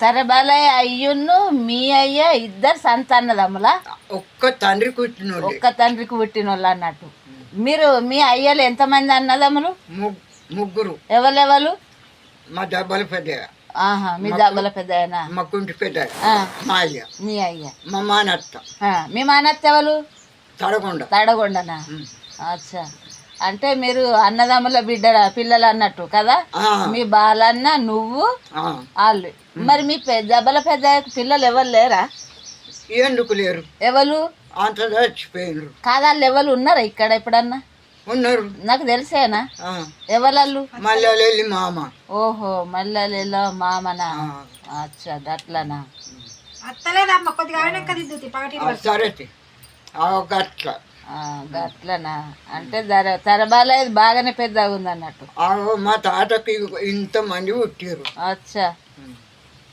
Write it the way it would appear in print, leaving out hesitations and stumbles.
తరబాలయ్య అయ్యును మీ అయ్య ఇద్దరు సంతానదమ్ములా? ఒక్క తండ్రి పుట్టినోళ్ళు, ఒక్క తండ్రికి పుట్టిన వాళ్ళు అన్నట్టు. మీరు మీ అయ్యలు ఎంతమంది అన్నదమ్ములు? ముగ్గురు. ఎవరెవరు? మా దెబ్బల పెద్ద, ఆహా, మీ దబ్బల పెద్దనా? మా కుంటి పెద్ద, మా అయ్య, మీ అయ్య. మా మానత్త. మీ మానత్త ఎవరు? తడగొండ. తడగొండనా? అచ్చా. అంటే మీరు అన్నదమ్ముల పిల్లలు అన్నట్టు కదా? మీ బాలన్న, నువ్వు, వాళ్ళు. మరి మీ దెబ్బల పెద్ద పిల్లలు ఎవరు లేరా? ఎందుకు లేరు? ఎవరు? అంత చచ్చిపోయినరు. కాదు, వాళ్ళు ఎవరు ఉన్నారా ఇక్కడ ఎప్పుడన్నా? ఉన్నారు, నాకు తెలిసేనా? ఎవరు? మల్లెల్లి మామ. ఓహో, మల్లెల్లో మామనా? అచ్చా, గట్లనా? సరే గట్ల. గట్లనా? అంటే తరబాలయ్య బాగానే పెద్దగా ఉంది అన్నట్టు. మా తాతకి ఇంతమంది పుట్టారు. అచ్చా.